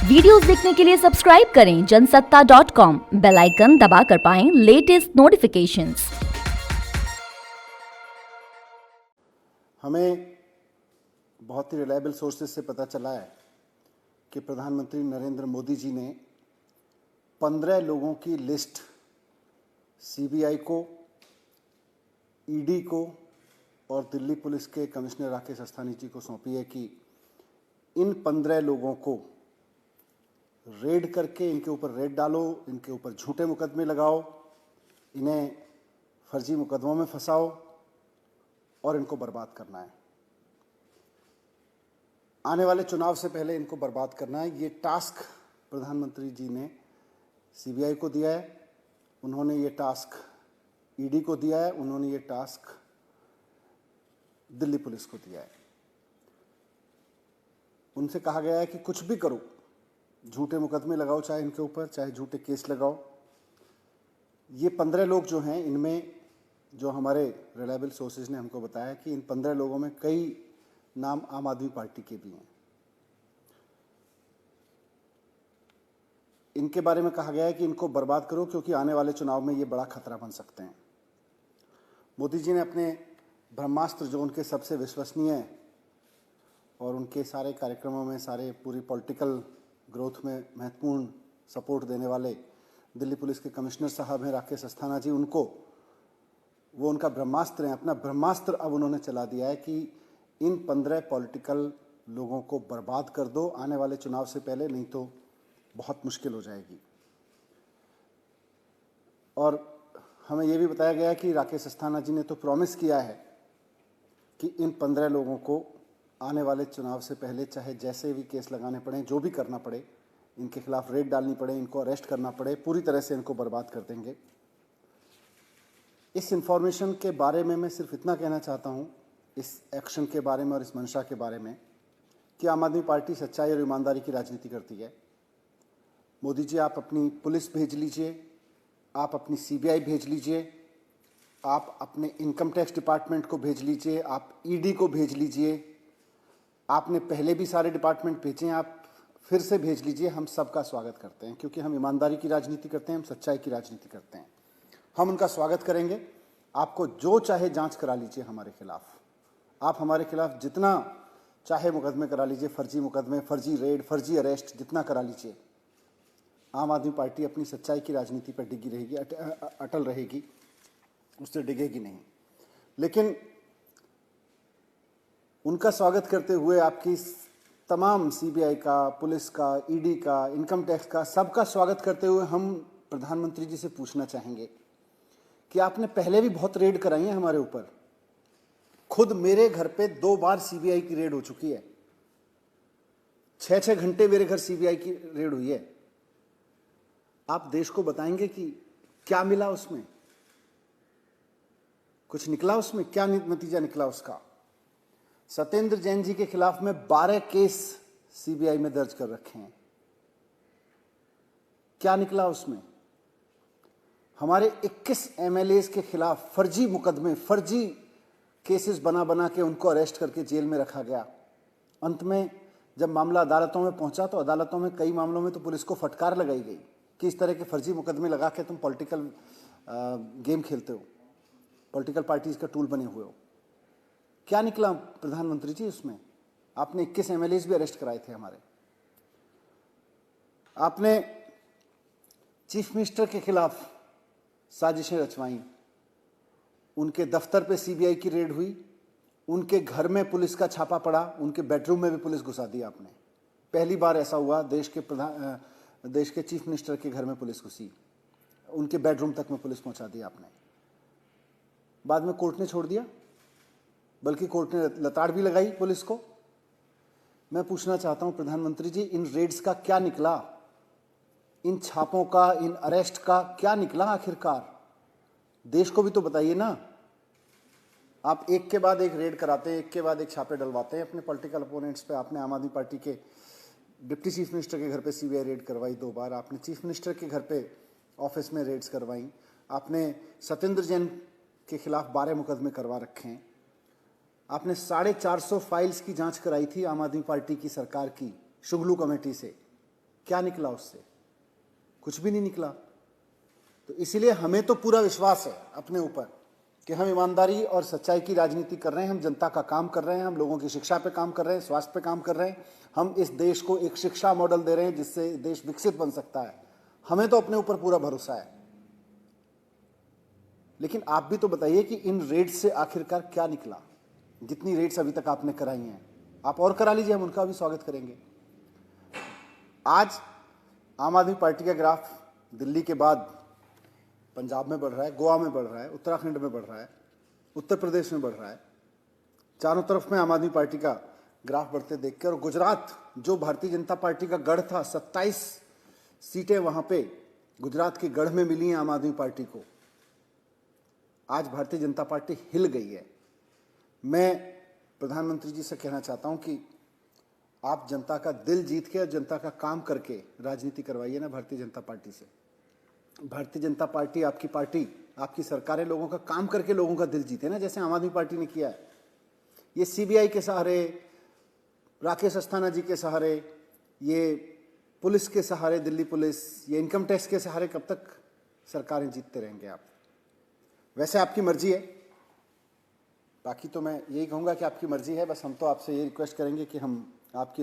Videos देखने के लिए सब्सक्राइब करें जनसत्ता.com, बेल आइकन दबाकर पाएं लेटेस्ट नोटिफिकेशंस। हमें बहुत ही रिलायबल सोर्सेज से पता चला है कि प्रधानमंत्री नरेंद्र मोदी जी ने 15 लोगों की लिस्ट सीबीआई को, ईडी को और दिल्ली पुलिस के कमिश्नर राकेश अस्थाना जी को सौंपी है कि इन 15 लोगों को रेड करके इनके ऊपर रेड डालो, इनके ऊपर झूठे मुकदमे लगाओ, इन्हें फर्जी मुकदमों में फंसाओ और इनको बर्बाद करना है। आने वाले चुनाव से पहले इनको बर्बाद करना है। ये टास्क प्रधानमंत्री जी ने सीबीआई को दिया है, उन्होंने ये टास्क ईडी को दिया है, उन्होंने ये टास्क दिल्ली पुलिस को दिया है। उनसे कहा गया है कि कुछ भी करो, झूठे मुकदमे लगाओ, चाहे इनके ऊपर, चाहे झूठे केस लगाओ। ये 15 लोग जो हैं, इनमें जो हमारे रिलायबल सोर्सेज ने हमको बताया कि इन 15 लोगों में कई नाम आम आदमी पार्टी के भी हैं। इनके बारे में कहा गया है कि इनको बर्बाद करो क्योंकि आने वाले चुनाव में ये बड़ा खतरा बन सकते हैं। मोदी जी ने अपने ब्रह्मास्त्र, जो उनके सबसे विश्वसनीय और उनके सारे कार्यक्रमों में, सारे पूरी पॉलिटिकल ग्रोथ में महत्वपूर्ण सपोर्ट देने वाले दिल्ली पुलिस के कमिश्नर साहब हैं राकेश अस्थाना जी, वो उनका ब्रह्मास्त्र है। अपना ब्रह्मास्त्र अब उन्होंने चला दिया है कि इन 15 पॉलिटिकल लोगों को बर्बाद कर दो आने वाले चुनाव से पहले, नहीं तो बहुत मुश्किल हो जाएगी। और हमें यह भी बताया गया है कि राकेश अस्थाना जी ने तो प्रॉमिस किया है कि इन 15 लोगों को आने वाले चुनाव से पहले, चाहे जैसे भी केस लगाने पड़े, जो भी करना पड़े, इनके खिलाफ रेड डालनी पड़े, इनको अरेस्ट करना पड़े, पूरी तरह से इनको बर्बाद कर देंगे। इस इंफॉर्मेशन के बारे में मैं सिर्फ इतना कहना चाहता हूँ, इस एक्शन के बारे में और इस मंशा के बारे में, कि आम आदमी पार्टी सच्चाई और ईमानदारी की राजनीति करती है। मोदी जी, आप अपनी पुलिस भेज लीजिए, आप अपनी सीबीआई भेज लीजिए, आप अपने इनकम टैक्स डिपार्टमेंट को भेज लीजिए, आप ईडी को भेज लीजिए, आपने पहले भी सारे डिपार्टमेंट भेजे हैं, आप फिर से भेज लीजिए। हम सबका स्वागत करते हैं क्योंकि हम ईमानदारी की राजनीति करते हैं, हम सच्चाई की राजनीति करते हैं। हम उनका स्वागत करेंगे। आपको जो चाहे जांच करा लीजिए हमारे खिलाफ, आप हमारे खिलाफ जितना चाहे मुकदमे करा लीजिए, फर्जी मुकदमे, फर्जी रेड, फर्जी अरेस्ट, जितना करा लीजिए। आम आदमी पार्टी अपनी सच्चाई की राजनीति पर डिगी रहेगी, अटल रहेगी, उससे डिगेगी नहीं। लेकिन उनका स्वागत करते हुए आपकी तमाम सीबीआई का, पुलिस का, ईडी का, इनकम टैक्स का, सबका स्वागत करते हुए हम प्रधानमंत्री जी से पूछना चाहेंगे कि आपने पहले भी बहुत रेड कराई है हमारे ऊपर। खुद मेरे घर पे 2 बार सीबीआई की रेड हो चुकी है। 6-6 घंटे मेरे घर सीबीआई की रेड हुई है। आप देश को बताएंगे कि क्या मिला उसमें, कुछ निकला उसमें, क्या नतीजा निकला उसका। सत्येंद्र जैन जी के खिलाफ में 12 केस सीबीआई में दर्ज कर रखे हैं। क्या निकला उसमें? हमारे 21 एमएलएस के खिलाफ फर्जी मुकदमे, फर्जी केसेस बना बना के उनको अरेस्ट करके जेल में रखा गया। अंत में जब मामला अदालतों में पहुंचा तो अदालतों में कई मामलों में तो पुलिस को फटकार लगाई गई कि इस तरह के फर्जी मुकदमे लगा के तुम पॉलिटिकल गेम खेलते हो, पॉलिटिकल पार्टीज का टूल बने हुए हो। क्या निकला प्रधानमंत्री जी उसमें? आपने 21 एमएलएस भी अरेस्ट कराए थे हमारे। आपने चीफ मिनिस्टर के खिलाफ साजिशें रचवाई, उनके दफ्तर पे सीबीआई की रेड हुई, उनके घर में पुलिस का छापा पड़ा, उनके बेडरूम में भी पुलिस घुसा दी आपने। पहली बार ऐसा हुआ, देश के चीफ मिनिस्टर के घर में पुलिस घुसी, उनके बेडरूम तक में पुलिस पहुंचा दी आपने। बाद में कोर्ट ने छोड़ दिया, बल्कि कोर्ट ने लताड़ भी लगाई पुलिस को। मैं पूछना चाहता हूं प्रधानमंत्री जी, इन रेड्स का क्या निकला? इन छापों का, इन अरेस्ट का क्या निकला आखिरकार? देश को भी तो बताइए ना। आप एक के बाद एक रेड कराते हैं, एक के बाद एक छापे डलवाते हैं अपने पॉलिटिकल अपोनेंट्स पे। आपने आम आदमी पार्टी के डिप्टी चीफ मिनिस्टर के घर पे सीबीआई रेड करवाई 2 बार, आपने चीफ मिनिस्टर के घर पे ऑफिस में रेड्स करवाई, आपने सत्येंद्र जैन के खिलाफ 12 मुकदमे करवा रखे हैं, आपने 450 फाइल्स की जांच कराई थी आम आदमी पार्टी की सरकार की शुगलू कमेटी से। क्या निकला उससे? कुछ भी नहीं निकला। तो इसीलिए हमें तो पूरा विश्वास है अपने ऊपर कि हम ईमानदारी और सच्चाई की राजनीति कर रहे हैं, हम जनता का काम कर रहे हैं, हम लोगों की शिक्षा पे काम कर रहे हैं, स्वास्थ्य पे काम कर रहे हैं, हम इस देश को एक शिक्षा मॉडल दे रहे हैं जिससे देश विकसित बन सकता है। हमें तो अपने ऊपर पूरा भरोसा है। लेकिन आप भी तो बताइए कि इन रेड्स से आखिरकार क्या निकला? जितनी रेड्स अभी तक आपने कराई हैं, आप और करा लीजिए, हम उनका भी स्वागत करेंगे। आज आम आदमी पार्टी का ग्राफ दिल्ली के बाद पंजाब में बढ़ रहा है, गोवा में बढ़ रहा है, उत्तराखंड में बढ़ रहा है, उत्तर प्रदेश में बढ़ रहा है। चारों तरफ में आम आदमी पार्टी का ग्राफ बढ़ते देख के, और गुजरात जो भारतीय जनता पार्टी का गढ़ था, 27 सीटें वहां पे गुजरात के गढ़ में मिली हैं आम आदमी पार्टी को। आज भारतीय जनता पार्टी हिल गई है। मैं प्रधानमंत्री जी से कहना चाहता हूं कि आप जनता का दिल जीत के और जनता का काम करके राजनीति करवाइए ना भारतीय जनता पार्टी से। भारतीय जनता पार्टी, आपकी सरकारें लोगों का काम करके लोगों का दिल जीते ना, जैसे आम आदमी पार्टी ने किया है। ये सीबीआई के सहारे, राकेश अस्थाना जी के सहारे, ये पुलिस के सहारे, दिल्ली पुलिस, ये इनकम टैक्स के सहारे कब तक सरकारें जीतते रहेंगे आप? वैसे आपकी मर्जी है, बाकी तो मैं यही कहूँगा कि आपकी मर्जी है। बस हम तो आपसे ये रिक्वेस्ट करेंगे कि हम आपकी